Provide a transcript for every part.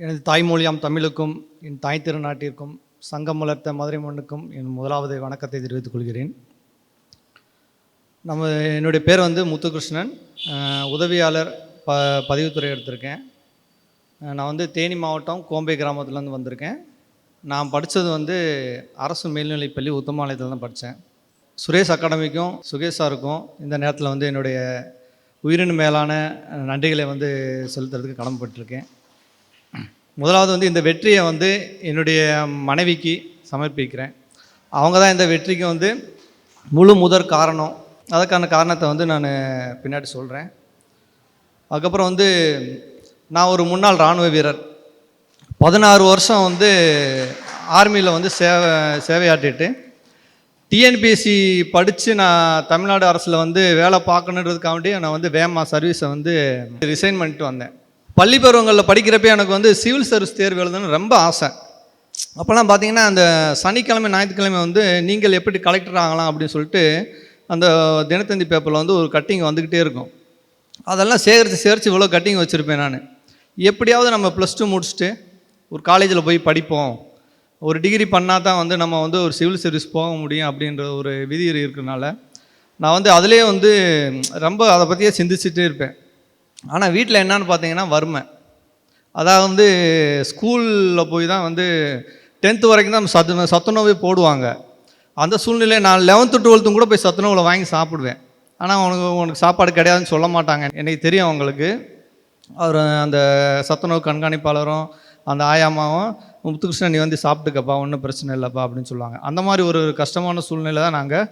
எனது தாய்மொழியாம் தமிழுக்கும் என் தாய் திருநாட்டிற்கும் சங்கம் வளர்த்த மதுரை மண்ணுக்கும் என் முதலாவது வணக்கத்தை தெரிவித்துக் கொள்கிறேன். என்னுடைய பேர் முத்துகிருஷ்ணன், உதவியாளர் பதிவுத்துறை எடுத்திருக்கேன். நான் தேனி மாவட்டம் கோம்பை கிராமத்துலேருந்து வந்திருக்கேன். நான் படித்தது அரசு மேல்நிலைப்பள்ளி உத்தமாலயத்தில் தான் படித்தேன். சுரேஷ் அகாடமிக்கும் சுகேஷ் சாருக்கும் இந்த நேரத்தில் என்னுடைய உயிரின் மேலான நன்றிகளை செலுத்துறதுக்கு கடமைப்பட்டிருக்கேன். முதலாவது இந்த வெற்றியை என்னுடைய மனைவிக்கு சமர்ப்பிக்கிறேன். அவங்க தான் இந்த வெற்றிக்கு முழு முதற் காரணம். அதுக்கான காரணத்தை நான் பின்னாடி சொல்கிறேன். அதுக்கப்புறம் நான் ஒரு முன்னாள் இராணுவ வீரர். 16 வருஷம் ஆர்மியில் சேவையாற்றிட்டு டிஎன்பிஎஸ்சி படித்து நான் தமிழ்நாடு அரசில் வேலை பார்க்கணுன்றதுக்காண்டி நான் வேமா சர்வீஸை ரிசைன் பண்ணிட்டு வந்தேன். பள்ளி பருவங்களில் படிக்கிறப்ப எனக்கு சிவில் சர்வீஸ் தேர்வு எழுதணும்னு ரொம்ப ஆசை. அப்போல்லாம் பார்த்தீங்கன்னா அந்த சனிக்கிழமை ஞாயிற்றுக்கிழமை நீங்கள் எப்படி கலெக்டர் ஆகலாம் அப்படின்னு சொல்லிட்டு அந்த தினத்தந்தி பேப்பரில் ஒரு கட்டிங் வந்துக்கிட்டே இருக்கும். அதெல்லாம் சேகரித்து இவ்வளோ கட்டிங் வச்சுருப்பேன். நான் எப்படியாவது நம்ம +2 முடிச்சுட்டு ஒரு காலேஜில் போய் படிப்போம், ஒரு டிகிரி பண்ணால் தான் நம்ம ஒரு சிவில் சர்வீஸ் போக முடியும் அப்படின்ற ஒரு விதி இருக்கிறதுனால நான் அதிலே ரொம்ப அதை பற்றியே சிந்திச்சுட்டே இருப்பேன். ஆனால் வீட்டில் என்னன்னு பார்த்தீங்கன்னா வறுமை. அதாவது ஸ்கூலில் போய் தான் 10th வரைக்கும் தான் சத்துணவே போடுவாங்க. அந்த சூழ்நிலை நான் 11th 12th கூட போய் சத்துணவில் வாங்கி சாப்பிடுவேன். ஆனால் உனக்கு சாப்பாடு கிடையாதுன்னு சொல்ல மாட்டாங்க. எனக்கு தெரியும் அவங்களுக்கு. அவர் அந்த சத்துணவு கண்காணிப்பாளரும் அந்த ஆயாமாவும் முத்துகிருஷ்ணன் நீ சாப்பிட்டுக்கப்பா, ஒன்றும் பிரச்சனை இல்லைப்பா அப்படின்னு சொல்லுவாங்க. அந்த மாதிரி ஒரு கஷ்டமான சூழ்நிலை தான் நாங்கள்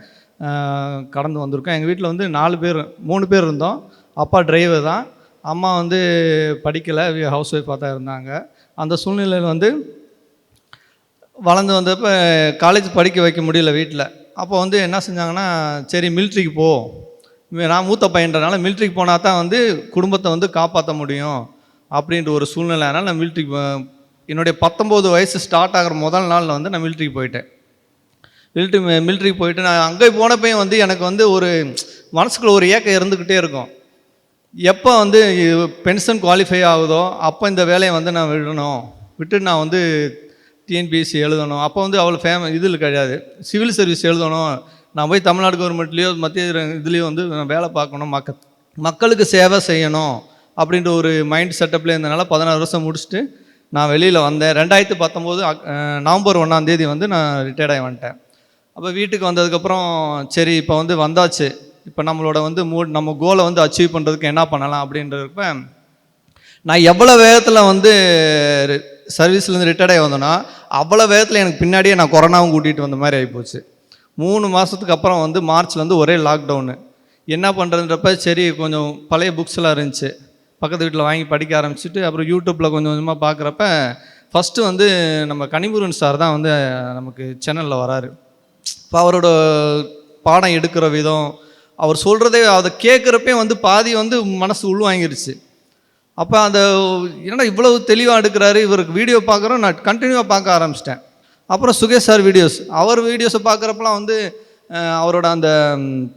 கடந்து வந்திருக்கோம். எங்கள் வீட்டில் 3 பேர் இருந்தோம். அப்பா டிரைவர் தான், அம்மா படிக்கலை, ஹவுஸ் ஒய்ஃபாக தான் இருந்தாங்க. அந்த சூழ்நிலையில் வளர்ந்து வந்தப்போ காலேஜ் படிக்க வைக்க முடியல வீட்டில். அப்போ என்ன செஞ்சாங்கன்னா, சரி மிலிட்ரிக்கு போ, நான் மூத்த பையன்றனால மிலிட்ரிக்கு போனால் தான் குடும்பத்தை காப்பாற்ற முடியும் அப்படின்ற ஒரு சூழ்நிலை. அதனால் நான் மிலிட்ரிக்கு என்னுடைய 19 வயசு ஸ்டார்ட் ஆகிற முதல் நாளில் நான் மிலிட்ரிக்கு போயிட்டேன். மிலிட்ரிக்கு போயிட்டு நான் அங்கே போனப்பையும் எனக்கு ஒரு மனசுக்குள்ள ஒரு ஏக்கம் இருந்துக்கிட்டே இருக்கும். எப்போ பென்ஷன் குவாலிஃபை ஆகுதோ அப்போ இந்த வேலையை நான் விட்டுட்டு நான் டிஎன்பிஎஸ்சி எழுதணும். அப்போ அவ்வளோ இதில் கிடையாது, சிவில் சர்வீஸ் எழுதணும், நான் போய் தமிழ்நாடு கவர்மெண்ட்லேயோ மத்திய இதுலேயோ நான் வேலை பார்க்கணும், மக்களுக்கு சேவை செய்யணும் அப்படின்ற ஒரு மைண்ட் செட்டப்பில் இருந்தனால 16 வருஷம் முடிச்சுட்டு நான் வெளியில் வந்தேன். 2019 நவம்பர் 1ஆம் தேதி நான் ரிட்டையர்ட் ஆகி வந்துட்டேன். அப்போ வீட்டுக்கு வந்ததுக்கப்புறம் சரி இப்போ வந்தாச்சு, இப்போ நம்மளோட நம்ம கோலை அச்சீவ் பண்ணுறதுக்கு என்ன பண்ணலாம் அப்படின்றப்ப நான் எவ்வளோ வேகத்தில் சர்வீஸ்லேருந்து ரிட்டையர்ட் ஆகி வந்தோன்னா அவ்வளோ வேகத்தில் எனக்கு பின்னாடியே நான் கொரோனாவும் கூட்டிகிட்டு வந்த மாதிரி ஆகிப்போச்சு. 3 மாதத்துக்கு அப்புறம் மார்ச்சில் ஒரே லாக்டவுனு. என்ன பண்ணுறதுன்றப்ப சரி கொஞ்சம் பழைய புக்ஸ்லாம் இருந்துச்சு, பக்கத்து வீட்டில் வாங்கி படிக்க ஆரம்பிச்சுட்டு அப்புறம் யூடியூப்பில் கொஞ்சம் கொஞ்சமாக பார்க்குறப்ப ஃபஸ்ட்டு நம்ம கனிமுருகன் சார் தான் நமக்கு சேனலில் வராரு. இப்போ அவரோட பாடம் எடுக்கிற விதம், அவர் சொல்கிறதே அதை கேட்குறப்பே பாதி மனசு உள்வாங்கிருச்சு. அப்போ அந்த என்னடா இவ்வளவு தெளிவாக எடுக்கிறாரு, இவருக்கு வீடியோ பார்க்குறோம், நான் கண்டினியூவாக பார்க்க ஆரம்பிச்சிட்டேன். அப்புறம் சுகேஷ் சார் வீடியோஸ், அவர் வீடியோஸை பார்க்குறப்பெல்லாம் அவரோட அந்த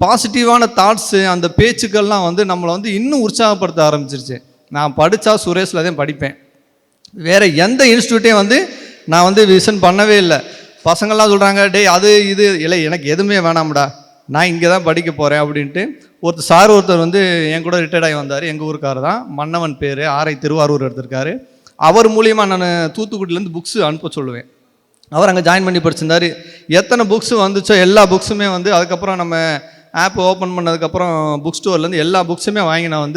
பாசிட்டிவான தாட்ஸு, அந்த பேச்சுக்கள்லாம் நம்மளை இன்னும் உற்சாகப்படுத்த ஆரம்பிச்சிருச்சு. நான் படித்தா சுரேஷில் தான் படிப்பேன், வேறு எந்த இன்ஸ்டியூட்டையும் நான் விசன் பண்ணவே இல்லை. பசங்கள்லாம் சொல்கிறாங்க, டேய் அது இது இல்லை, எனக்கு எதுவுமே வேணாம்டா, நான் இங்கே தான் படிக்க போகிறேன் அப்படின்ட்டு. ஒருத்தர் என் கூட ரிட்டையர்ட் ஆகி வந்தார், எங்கள் ஊருக்காரர் தான், மன்னவன் பேர், ஆரை திருவாரூர் எடுத்திருக்காரு. அவர் மூலியமாக நான் தூத்துக்குடியிலேருந்து புக்ஸு அனுப்ப சொல்லுவேன். அவர் அங்கே ஜாயின் பண்ணி படிச்சிருந்தார். எத்தனை புக்ஸு வந்துச்சோ எல்லா புக்ஸுமே அதுக்கப்புறம் நம்ம ஆப் ஓப்பன் பண்ணதுக்கப்புறம் புக் ஸ்டோர்லேருந்து எல்லா புக்ஸுமே வாங்கி நான்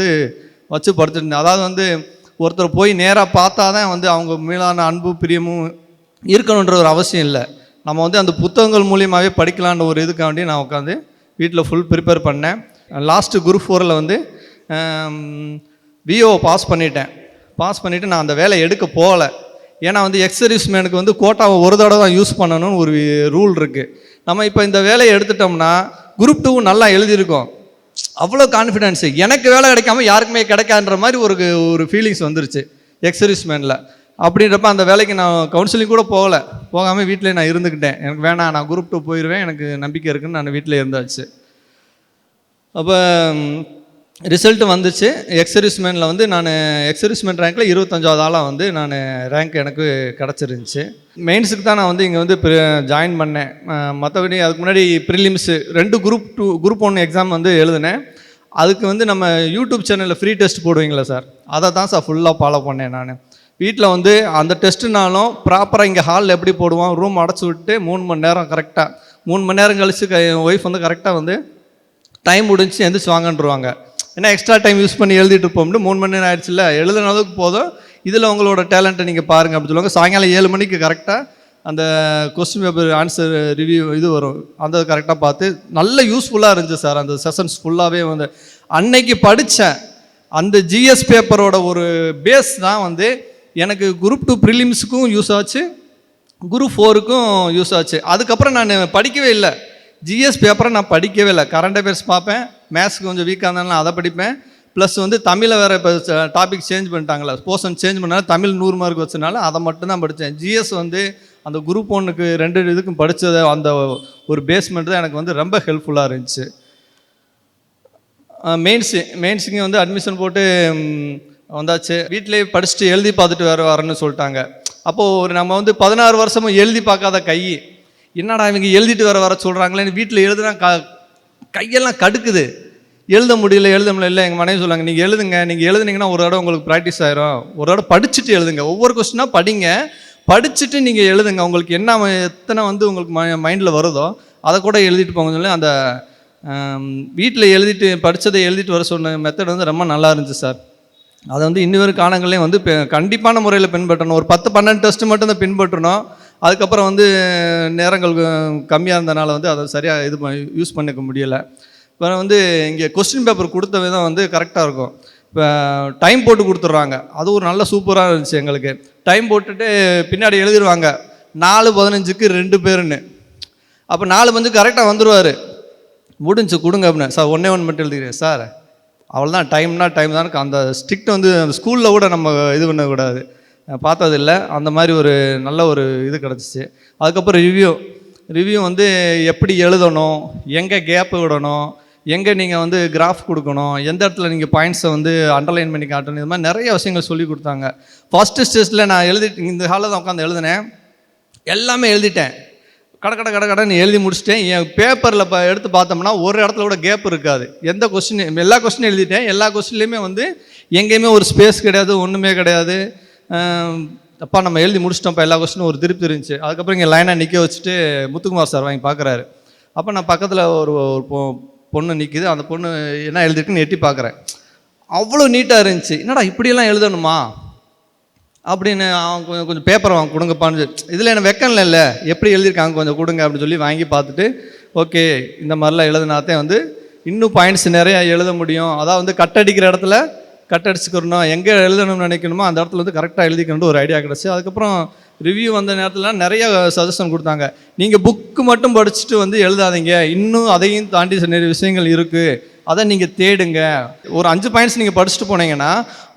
வச்சு படிச்சுருந்தேன். அதாவது ஒருத்தர் போய் நேராக பார்த்தா தான் அவங்க மேலான அன்பு பிரியமும் இருக்கணுன்ற ஒரு அவசியம் இல்லை. நம்ம அந்த புத்தகங்கள் மூலியமாகவே படிக்கலான்ற ஒரு இதுக்காண்டி நான் உட்காந்து வீட்டில் ஃபுல் ப்ரிப்பேர் பண்ணேன். லாஸ்ட்டு குரூப் 4ல் விஓ பாஸ் பண்ணிவிட்டு நான் அந்த வேலையை எடுக்க போகலை. ஏன்னா எக்ஸ் சர்வீஸ்மேனுக்கு கோட்டாவை ஒரு தடவை தான் யூஸ் பண்ணணும்னு ஒரு ரூல் இருக்குது. நம்ம இப்போ இந்த வேலையை எடுத்துட்டோம்னா குரூப் 2 நல்லா எழுதியிருக்கோம், அவ்வளோ கான்ஃபிடென்ஸு, எனக்கு வேலை கிடைக்காம யாருக்குமே கிடைக்காதுன்ற மாதிரி ஒரு ஃபீலிங்ஸ் வந்துருச்சு எக்ஸ் சர்வீஸ்மேனில். அப்படின்றப்ப அந்த வேலைக்கு நான் கவுன்சிலிங் கூட போகாமல் வீட்டிலே நான் இருந்துக்கிட்டேன். எனக்கு வேணாம், நான் குரூப் 2 போயிடுவேன், எனக்கு நம்பிக்கை இருக்குதுன்னு நான் வீட்டில் இருந்தாச்சு. அப்போ ரிசல்ட் வந்துச்சு. எக்ஸர்வீஸ்மேனில் வந்து நான் எக்ஸர்வீஸ்மேன் ரேங்க்கில் 25வது ஆளாக வந்து நான் ரேங்க் எனக்கு கிடச்சிருந்துச்சு. மெயின்ஸுக்கு தான் நான் வந்து இங்கே வந்து ஜாயின் பண்ணேன். மற்றபடி அதுக்கு முன்னாடி ப்ரிலிம்ஸு 2 குரூப் 1 எக்ஸாம் வந்து எழுதினேன். அதுக்கு வந்து நம்ம யூடியூப் சேனலில் ஃப்ரீ டெஸ்ட் போடுவீங்களா சார், அதை தான் சார் ஃபுல்லாக ஃபாலோ பண்ணேன் நான். வீட்டில் வந்து அந்த டெஸ்ட்டுனாலும் ப்ராப்பராக இங்கே ஹாலில் எப்படி போடுவோம், ரூம் அடைச்சி விட்டு 3 மணி நேரம் கரெக்டாக 3 மணி நேரம் கழிச்சு என் ஒய்ஃப் வந்து கரெக்டாக வந்து டைம் முடிஞ்சு எந்திரிச்சு வாங்கன்றுவாங்க. ஏன்னா எக்ஸ்ட்ரா டைம் யூஸ் பண்ணி எழுதிட்டு இருப்போம்னு 3 மணி நேரம் ஆயிடுச்சுல்ல, எழுதுன அளவுக்கு போதும், இதில் உங்களோட டேலண்ட்டை நீங்கள் பாருங்கள் அப்படின்னு சொல்லுவாங்க. சாயங்காலம் 7 மணிக்கு கரெக்டாக அந்த கொஸ்டின் பேப்பர் ஆன்சர் ரிவ்யூ இது வரும், அந்த கரெக்டாக பார்த்து நல்ல யூஸ்ஃபுல்லாக இருந்துச்சு சார். அந்த செஷன்ஸ் ஃபுல்லாகவே வந்து அன்னைக்கு படித்தேன் அந்த ஜிஎஸ் பேப்பரோட ஒரு பேஸ் தான் வந்து எனக்கு குரூப் 2 ப்ரிலிம்ஸுக்கும் யூஸ் ஆச்சு, குரூப் 4க்கும் யூஸ் ஆச்சு. அதுக்கப்புறம் நான் படிக்கவே இல்லை, ஜிஎஸ் பேப்பரை நான் படிக்கவே இல்லை. கரண்ட் அஃபேர்ஸ் பார்ப்பேன், மேத்ஸ் கொஞ்சம் வீக்காக இருந்தாலும் அதை படிப்பேன். ப்ளஸ் வந்து தமிழை வேறு இப்போ டாபிக் சேஞ்ச் பண்ணிட்டாங்களா, போர்ஷன் சேஞ்ச் பண்ணாலும் தமிழ் 100 மார்க் வச்சனால அதை மட்டும் தான் படித்தேன். ஜிஎஸ் வந்து அந்த குரூப் 1க்கு 2 இதுக்கும் படித்தது அந்த ஒரு பேஸ்மெண்ட் தான் எனக்கு வந்து ரொம்ப ஹெல்ப்ஃபுல்லாக இருந்துச்சு. மெயின்ஸுக்கு வந்து அட்மிஷன் போட்டு வந்தாச்சு. வீட்டிலே படிச்சுட்டு எழுதி பார்த்துட்டு வரேன்னு சொல்லிட்டாங்க. அப்போது நம்ம வந்து 16 வருஷமும் எழுதி பார்க்காத கை, என்னடா இவங்க எழுதிட்டு வர சொல்கிறாங்களேன்னு வீட்டில் எழுதுனா கையெல்லாம் கடுக்குது, எழுத முடியல. இல்லை எங்கள் மனைவி சொல்லுவாங்க, நீங்கள் எழுதுங்க, நீங்கள் எழுதுனீங்கன்னா ஒரு தடவை உங்களுக்கு ப்ராக்டிஸ் ஆயிரும், ஒரு தடவை படிச்சுட்டு எழுதுங்க, ஒவ்வொரு கொஸ்டினாக படிங்க, படிச்சுட்டு நீங்கள் எழுதுங்க, உங்களுக்கு என்ன எத்தனை வந்து உங்களுக்கு மைண்டில் வருதோ அதை கூட எழுதிட்டு போங்க சொல்லி அந்த வீட்டில் எழுதிட்டு படித்ததை எழுதிட்டு வர சொன்ன மெத்தட் வந்து ரொம்ப நல்லா இருந்துச்சு சார். அதை வந்து இன்னி வரும் காலங்கள்லேயும் வந்து கண்டிப்பான முறையில் பின்பற்றணும். ஒரு 10-12 டெஸ்ட்டு மட்டும் தான் பின்பற்றணும். அதுக்கப்புறம் வந்து நேரங்கள் கம்மியாக இருந்தனால வந்து அதை சரியாக யூஸ் பண்ணிக்க முடியலை. இப்போ வந்து இங்கே கொஸ்டின் பேப்பர் கொடுத்த விதம் வந்து கரெக்டாக இருக்கும். இப்போ டைம் போட்டு கொடுத்துட்றாங்க, அது ஒரு நல்ல சூப்பராக இருந்துச்சு எங்களுக்கு. டைம் போட்டுட்டு பின்னாடி எழுதிடுவாங்க 4:15க்கு 2 பேருன்னு. அப்போ 4:15 கரெக்டாக வந்துடுவார், முடிஞ்சு கொடுங்க அப்படின்னு. சார் 1 மட்டும் எழுதிக்கிறேன் சார், அவ்வளோதான், டைம்னா டைம் தான். அந்த ஸ்ட்ரிக்ட் வந்து அந்த ஸ்கூலில் கூட நம்ம இது பண்ணக்கூடாது, பார்த்ததில்லை. அந்த மாதிரி ஒரு நல்ல ஒரு இது கிடச்சிச்சு. அதுக்கப்புறம் ரிவ்யூ வந்து எப்படி எழுதணும், எங்கே கேப்பு விடணும், எங்கே நீங்கள் வந்து கிராஃப் கொடுக்கணும், எந்த இடத்துல நீங்கள் பாயிண்ட்ஸை வந்து அண்டர்லைன் பண்ணி காட்டணும், இது மாதிரி நிறைய விஷயங்கள் சொல்லி கொடுத்தாங்க. ஃபஸ்ட்டு ஸ்டேஜில் நான் இந்த ஹாலில் தான் உட்காந்து எழுதினேன், எல்லாமே எழுதிட்டேன், கடன்னு எழுதி முடிச்சிட்டேன். என் பேப்பரில் எடுத்து பார்த்தோம்னா ஒரு இடத்துல கூட கேப் இருக்காது. எல்லா கொஸ்டினும் எழுதிட்டேன். எல்லா கொஸ்டின்லேயுமே வந்து எங்கேயுமே ஒரு ஸ்பேஸ் கிடையாது, ஒன்றுமே கிடையாது. அப்பா நம்ம எழுதி முடிச்சிட்டோம்ப்பா எல்லா கொஸ்டினும், ஒரு திருப்தி இருந்துச்சு. அதுக்கப்புறம் இங்கே லைனாக நிற்க வச்சுட்டு முத்துக்குமார் சார் வாங்கி பார்க்குறாரு. அப்போ நான் பக்கத்தில் ஒரு பொண்ணு நிற்கிது, அந்த பொண்ணு என்ன எழுதிருக்குன்னு எட்டி பார்க்குறேன், அவ்வளோ நீட்டாக இருந்துச்சு. என்னடா இப்படியெல்லாம் எழுதணுமா அப்படின்னு அவங்க கொஞ்சம் பேப்பரை வாங்க கொடுங்கப்பான்னு, இதில் என்ன வெக்கம்ல இல்லை, எப்படி எழுதியிருக்காங்க கொஞ்சம் கொடுங்க அப்படின்னு சொல்லி வாங்கி பார்த்துட்டு, ஓகே இந்த மாதிரிலாம் எழுதுனாத்தே வந்து இன்னும் பாயிண்ட்ஸ் நிறையா எழுத முடியும். அதாவது வந்து கட்டடிக்கிற இடத்துல கட்டடிச்சுக்கிறணும், எங்கே எழுதணும்னு நினைக்கணுமோ அந்த இடத்துல வந்து கரெக்டாக எழுதிக்கணும்னு ஒரு ஐடியா கிடச்சி. அதுக்கப்புறம் ரிவ்யூ வந்த நேரத்தில் நிறைய சஜஷன் கொடுத்தாங்க. நீங்கள் புக்கு மட்டும் படிச்சுட்டு வந்து எழுதாதீங்க, இன்னும் அதையும் தாண்டி நிறைய விஷயங்கள் இருக்குது, அதை நீங்கள் தேடுங்க. ஒரு 5 பாயிண்ட்ஸ் நீங்கள் படிச்சுட்டு போனீங்கன்னா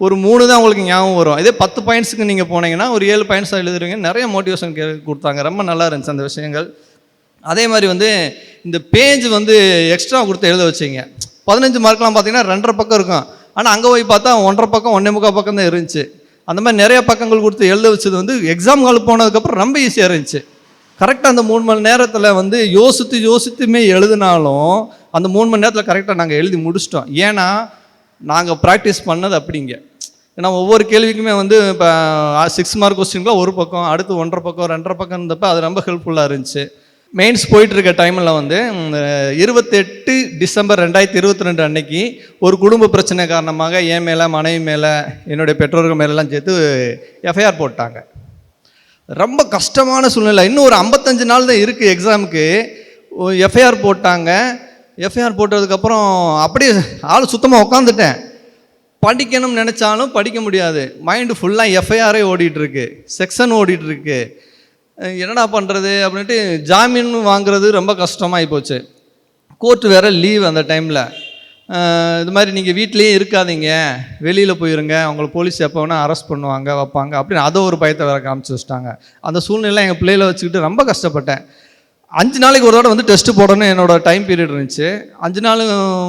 ஒரு 3 தான் உங்களுக்கு ஞாபகம் வரும். இதே 10 பாயிண்ட்ஸுக்கு நீங்கள் போனீங்கன்னா ஒரு 7 பாயிண்ட்ஸாக எழுதுறீங்க. நிறைய மோட்டிவேஷன் கொடுத்தாங்க, ரொம்ப நல்லா இருந்துச்சு அந்த விஷயங்கள். அதே மாதிரி வந்து இந்த பேஜ் வந்து எக்ஸ்ட்ரா கொடுத்து எழுத வச்சிங்க. 15 மார்க்லாம் பார்த்தீங்கன்னா 2.5 பக்கம் இருக்கும், ஆனால் அங்கே போய் பார்த்தா 1.5 பக்கம் 1.25 பக்கம் தான் இருந்துச்சு. அந்த மாதிரி நிறைய பக்கங்கள் கொடுத்து எழுத வச்சது வந்து எக்ஸாம் ஹால் போனதுக்கப்புறம் ரொம்ப ஈஸியாக இருந்துச்சு. கரெக்டாக அந்த 3 மணி நேரத்தில் வந்து யோசித்துமே எழுதினாலும் அந்த 3 மணி நேரத்தில் கரெக்டாக நாங்கள் எழுதி முடிச்சிட்டோம். ஏன்னா நாங்கள் ப்ராக்டிஸ் பண்ணது அப்படிங்க. ஏன்னா ஒவ்வொரு கேள்விக்குமே வந்து இப்போ 6 மார்க் கொஸ்டின்லாம் ஒரு பக்கம், அடுத்து 1.5 பக்கம் 2.5 பக்கம் இருந்தப்போ அது ரொம்ப ஹெல்ப்ஃபுல்லாக இருந்துச்சு. மெயின்ஸ் போயிட்டுருக்க டைமில் வந்து 28 டிசம்பர் 2022 அன்னைக்கு ஒரு குடும்ப பிரச்சனை காரணமாக என் மேலே, மனைவி மேலே, என்னுடைய பெற்றோர்கள் மேலெல்லாம் சேர்த்து எஃப்ஐஆர் போட்டாங்க. ரொம்ப கஷ்டமான சூழ்நிலை. இன்னும் ஒரு 55 நாள் தான் இருக்குது எக்ஸாமுக்கு. எஃப்ஐஆர் போட்டாங்க. எஃப்ஐஆர் போட்டதுக்கப்புறம் அப்படியே ஆள் சுத்தமாக உட்காந்துட்டேன். படிக்கணும்னு நினச்சாலும் படிக்க முடியாது, மைண்டு ஃபுல்லாக எஃப்ஐஆரே ஓடிட்டுருக்கு, செக்ஷன் ஓடிட்டுருக்கு. என்னடா பண்ணுறது அப்படின்ட்டு ஜாமீன் வாங்குறது ரொம்ப கஷ்டமாகி போச்சு. கோர்ட்டு வேறு லீவ் அந்த டைமில். இது மாதிரி நீங்கள் வீட்லேயே இருக்காதீங்க, வெளியில் போயிருங்க, அவங்கள போலீஸ் எப்போ வேணால் அரெஸ்ட் பண்ணுவாங்க, வைப்பாங்க அப்படின்னு அதை ஒரு பயத்தை வேறு காமிச்சு வச்சிட்டாங்க. அந்த சூழ்நிலை எங்கள் பிள்ளைகளை வச்சுக்கிட்டு ரொம்ப கஷ்டப்பட்டேன். 5 நாளைக்கு ஒரு தடவை வந்து டெஸ்ட்டு போடணும் என்னோட டைம் பீரியட் இருந்துச்சு. 5 நாள்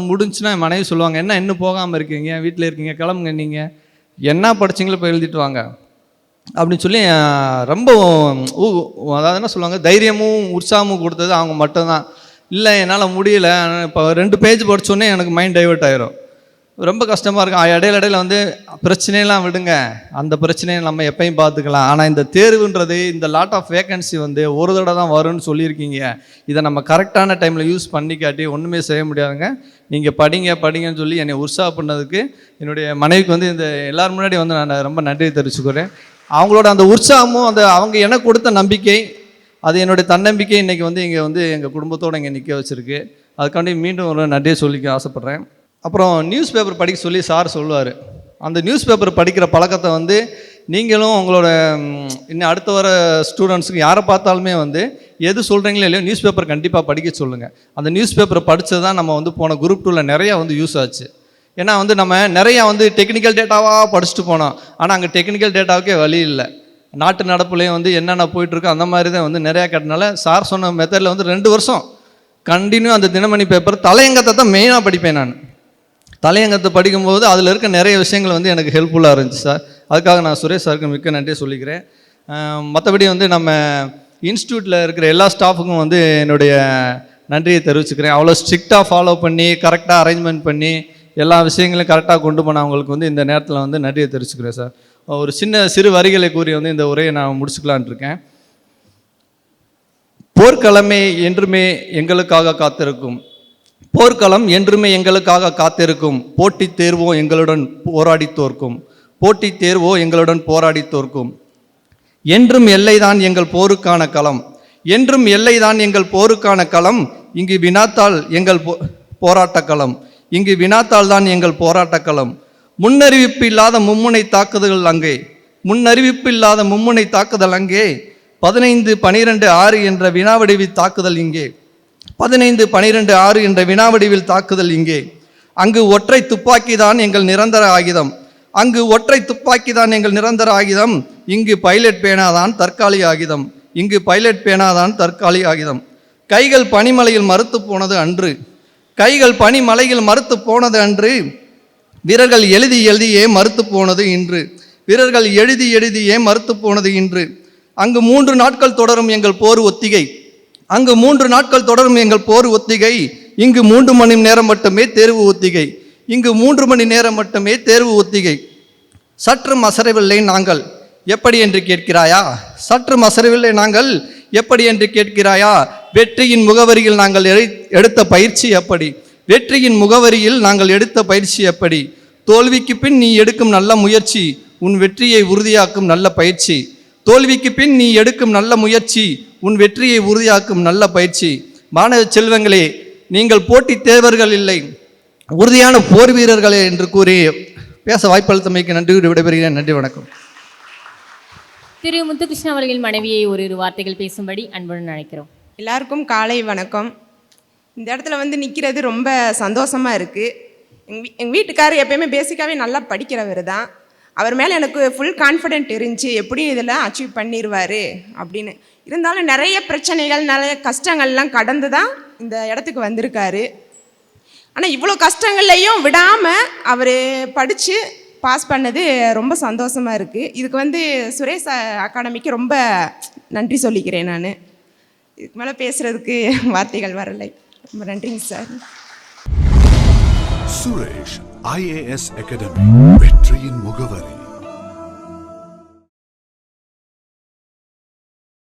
முடிஞ்சுன்னா என் மனைவி சொல்லுவாங்க, என்ன இன்னும் போகாமல் இருக்கீங்க, வீட்டில் இருக்கீங்க, கிளம்புங்க, நீங்கள் என்ன படிச்சிங்களோ போய் எழுதிட்டு வாங்க அப்படின்னு சொல்லி ரொம்ப அதாவது என்ன சொல்லுவாங்க, தைரியமும் உற்சாகமும் கொடுத்தது அவங்க மட்டும்தான். இல்லை என்னால் முடியல, இப்போ 2 பேஜ் படித்தோன்னே எனக்கு மைண்ட் டைவர்ட் ஆயிரும், ரொம்ப கஷ்டமாக இருக்கும். இடையில வந்து பிரச்சனையெல்லாம் விடுங்க, அந்த பிரச்சனையை நம்ம எப்பயும் பார்த்துக்கலாம். ஆனால் இந்த தேர்வுன்றது, இந்த லாட் ஆஃப் வேகன்சி வந்து ஒரு தடவை தான் வரும்னு சொல்லியிருக்கீங்க, இதை நம்ம கரெக்டான டைமில் யூஸ் பண்ணிக்காட்டி ஒன்றுமே செய்ய முடியாதுங்க, நீங்கள் படிங்கன்னு சொல்லி என்னை உற்சாகம் பண்ணதுக்கு என்னுடைய மனைவிக்கு வந்து இந்த எல்லோரும் முன்னாடி வந்து நான் ரொம்ப நன்றி தெரிவிச்சுக்கிறேன். அவங்களோட அந்த உற்சாகமும் அவங்க எனக்கு கொடுத்த நம்பிக்கை, அது என்னுடைய தன்னம்பிக்கை இன்றைக்கி வந்து இங்கே வந்து எங்கள் குடும்பத்தோடு இங்கே நிற்க வச்சுருக்கு. அதுக்காண்டி மீண்டும் ஒரு நன்றியை சொல்லிக்க ஆசைப்பட்றேன். அப்புறம் நியூஸ் பேப்பர் படிக்க சொல்லி சார் சொல்லுவார். அந்த நியூஸ் பேப்பர் படிக்கிற பழக்கத்தை வந்து நீங்களும் உங்களோட இன்னும் அடுத்த வர ஸ்டூடெண்ட்ஸுக்கு யாரை பார்த்தாலுமே வந்து எது சொல்கிறீங்களோ இல்லையோ நியூஸ் பேப்பர் கண்டிப்பாக படிக்க சொல்லுங்கள். அந்த நியூஸ் பேப்பரை படித்தது தான் நம்ம வந்து போன குரூப் 2ல் நிறையா வந்து யூஸ் ஆச்சு. ஏன்னா வந்து நம்ம நிறையா வந்து டெக்னிக்கல் டேட்டாவாக படிச்சுட்டு போனோம், ஆனால் அங்கே டெக்னிக்கல் டேட்டாவுக்கே வழி இல்லை. நாட்டு நடப்புலேயும் வந்து என்னென்ன போயிட்டுருக்கோ அந்த மாதிரி தான் வந்து நிறையா கேட்டனால சார் சொன்ன மெத்தடில் வந்து 2 வருஷம் கண்டினியூ அந்த தினமணி பேப்பர் தலையங்கத்தை தான் மெயினாக படிப்பேன். நான் தலையங்கத்தை படிக்கும்போது அதில் இருக்க நிறைய விஷயங்கள் வந்து எனக்கு ஹெல்ப்ஃபுல்லாக இருந்துச்சு சார். அதுக்காக நான் சுரேஷ் சாருக்கு மிக்க நன்றி சொல்லிக்கிறேன். மற்றபடி வந்து நம்ம இன்ஸ்டியூட்டில் இருக்கிற எல்லா ஸ்டாஃபுக்கும் வந்து என்னுடைய நன்றியை தெரிவிச்சுக்கிறேன். அவ்வளோ ஸ்ட்ரிக்டாக ஃபாலோ பண்ணி கரெக்டாக அரேஞ்ச்மெண்ட் பண்ணி எல்லா விஷயங்களையும் கரெக்டாக கொண்டு போன அவங்களுக்கு வந்து இந்த நேரத்தில் வந்து நன்றியை தெரிவிச்சுக்கிறேன் சார். ஒரு சிறு வரிகளை கூறி வந்து இந்த உரையை நான் முடிச்சுக்கலான் இருக்கேன். போர்க்களமே என்றுமே எங்களுக்காக காத்திருக்கும், போர்க்களம் என்றுமே எங்களுக்காக காத்திருக்கும், போட்டித் தேர்வோ எங்களுடன் போராடி தோற்கும், போட்டித் தேர்வோ எங்களுடன் போராடி தோற்கும். என்றும் எல்லைதான் எங்கள் போருக்கான களம், என்றும் எல்லைதான் எங்கள் போருக்கான களம், இங்கு வினாத்தால் எங்கள் போராட்ட களம், இங்கு வினாத்தால் தான் எங்கள் போராட்ட களம். முன்னறிவிப்பு இல்லாத மும்முனை தாக்குதல் அங்கே, முன்னறிவிப்பு இல்லாத மும்முனை தாக்குதல் அங்கே, 15-12-6 என்ற வினாவடிவில் தாக்குதல் இங்கே, 15-12-6 என்ற வினாவடிவில் தாக்குதல் இங்கே. அங்கு ஒற்றை துப்பாக்கி தான் எங்கள் நிரந்தர ஆயுதம், அங்கு ஒற்றை துப்பாக்கி தான் எங்கள் நிரந்தர ஆயுதம், இங்கு பைலட் பேனாதான் தற்காலிக ஆயுதம், இங்கு பைலட் பேனாதான் தற்காலிக ஆயுதம். கைகள் பனிமலையில் மறுத்து போனது அன்று, கைகள் பனிமலையில் மறுத்து போனது அன்று, வீரர்கள் எழுதியே மறுத்து போனது இன்று, வீரர்கள் எழுதியே மறுத்து போனது இன்று. அங்கு 3 நாட்கள் தொடரும் எங்கள் போர் ஒத்திகை, அங்கு 3 நாட்கள் தொடரும் எங்கள் போர் ஒத்திகை, இங்கு 3 மணி நேரம் மட்டுமே தேர்வு ஒத்திகை, இங்கு 3 மணி நேரம் மட்டுமே தேர்வு ஒத்திகை. சற்றும் அசரவில்லை நாங்கள் எப்படி என்று கேட்கிறாயா, சற்றும் அசரவில்லை நாங்கள் எப்படி என்று கேட்கிறாயா, வெற்றியின் முகவரியில் நாங்கள் எடுத்த பயிற்சி எப்படி, வெற்றியின் முகவரியில் நாங்கள் எடுத்த பயிற்சி எப்படி. தோல்விக்கு பின் நீ எடுக்கும் நல்ல முயற்சி உன் வெற்றியை உறுதியாக்கும் நல்ல பயிற்சி, தோல்விக்கு பின் நீ எடுக்கும் நல்ல முயற்சி உன் வெற்றியை உறுதியாக்கும் நல்ல பயிற்சி. மாணவ செல்வங்களே, நீங்கள் போட்டி தேர்வர்கள் இல்லை, உறுதியான போர் வீரர்களே என்று கூறி பேச வாய்ப்பளித்தமைக்கு நன்றி விடைபெறுகிறேன். நன்றி, வணக்கம். திரு முத்துகிருஷ்ணன் அவர்கள் மனைவியை ஒரு வார்த்தைகள் பேசும்படி அன்புடன் அழைக்கிறோம். எல்லாருக்கும் காலை வணக்கம். இந்த இடத்துல வந்து நிற்கிறது ரொம்ப சந்தோஷமாக இருக்குது. எங்கள் வீட்டுக்காரர் எப்பயுமே பேசிக்காகவே நல்லா படிக்கிறவர் தான். அவர் மேலே எனக்கு ஃபுல் கான்ஃபிடென்ட் இருந்துச்சு, எப்படியும் இதெல்லாம் அச்சீவ் பண்ணிடுவார் அப்படின்னு. இருந்தாலும் நிறைய பிரச்சனைகள் நிறைய கஷ்டங்கள்லாம் கடந்து தான் இந்த இடத்துக்கு வந்திருக்காரு. ஆனால் இவ்வளோ கஷ்டங்கள்லையும் விடாமல் அவர் படித்து பாஸ் பண்ணது ரொம்ப சந்தோஷமாக இருக்குது. இதுக்கு வந்து சுரேஷ் அகாடமிக்கு ரொம்ப நன்றி சொல்லிக்கிறேன். நான் இதுக்கு மேலே பேசுகிறதுக்கு வார்த்தைகள் வரலை. ரொம்ப நன்றிங்க சார். சுரேஷ் IAS அகாடமி, வெற்றியின் முகவரி.